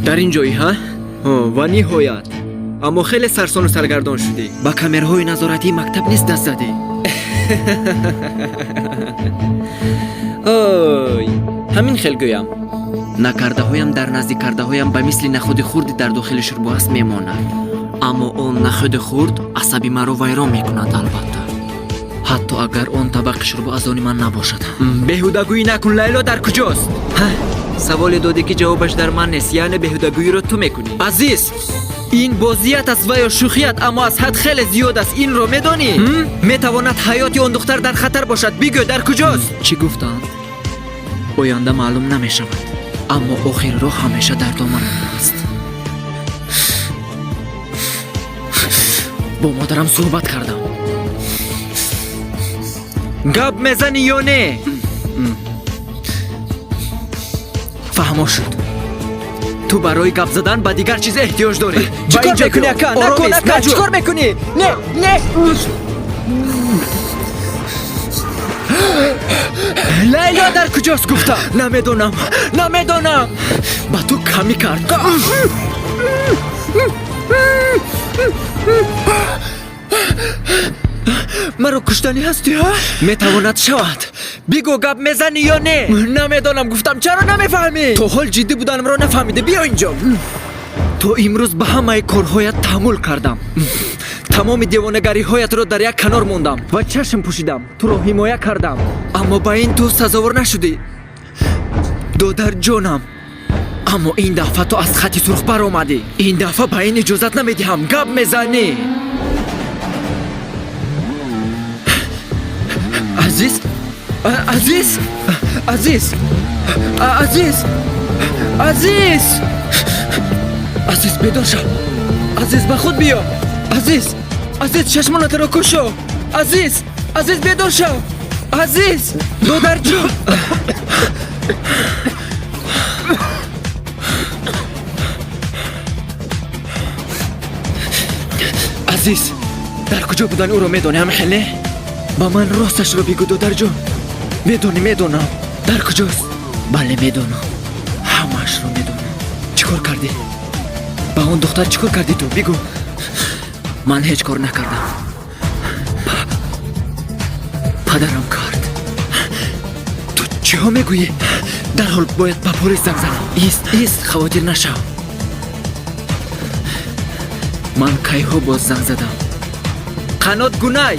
در این جایی ها؟ و نهایت اما خیلی سرسان و سرگردان شدی. با کامرهای نظارتی مکتب نیست دست زدی. اوی همین خیل گویم نکرده هایم در نزدیک کرده هایم به مثل نخود خورد در داخل شربو است میماند. اما اون نخود خورد عصبی مرا ویران میکند. البته حتی اگر اون طبق شربو از آن من نباشد. بهودگویی نکن. لیلا در کجاست؟ سوال دادی که جوابش در من نیست. یعنی بهودگویی رو تو میکنی. عزیز این بازیت است و یا شوخیت اما از حد خیلی زیاد است. این رو میدانی؟ میتواند حیات اون دختر در خطر باشد. بگو در کجاست؟ چی گفتند؟ آینده معلوم نمیشود اما آخر راه همیشه در دامن است. با مادرم صحبت کردم. گپ میزنی یا نه؟ فهمو شد. تو برای گپ زدن با دیگر چیز احتیاج داری. چیکار میکنی اکا؟ نکن چیکار میکنی؟ نه لیلا در کجاست گفتم؟ نمیدونم با تو کمی کرد. مرا کشتنی هستی ها؟ میتواند شود. بگو گپ میزنی یا نه؟ نمیدونم گفتم. چرا نمیفهمی؟ تو حال جدی بودنم را نفهمیده. بیا اینجا. تو امروز به همه کارهایت تحمل کردم. تمام دیوانگری هایت را در یک کنار موندم و چشم پوشیدم. تو را حمایت کردم اما با این تو سزاوار نشدی. دادر جانم اما این دفعه تو از خط سرخ بر آمدی. این دفعه با این اجازت نمیدهم. گپ میزنی. عزیز عزیز عزیز عزیز عزیز عزیز بیدار شو. عزیز به خود بیا. عزیز چشمانت را کشو. عزیز بیدار شو. عزیز دادر جان. عزیز در کجا بودن او رو میدونی؟ همه خیلی با من راستش رو بگو دادر جان. میدونم در کجاست. بله میدونم همش رو میدونم. چیکار کردی؟ با اون دختر چیکار کردی تو؟ بگو. من هیچ کار نکردم. پدرم کرد. تو چی ها میگویی؟ در حال باید با پلیس زنگ زنم. ایست خواطر نشو. من کی ها باز زنگ زدم. قنات گنای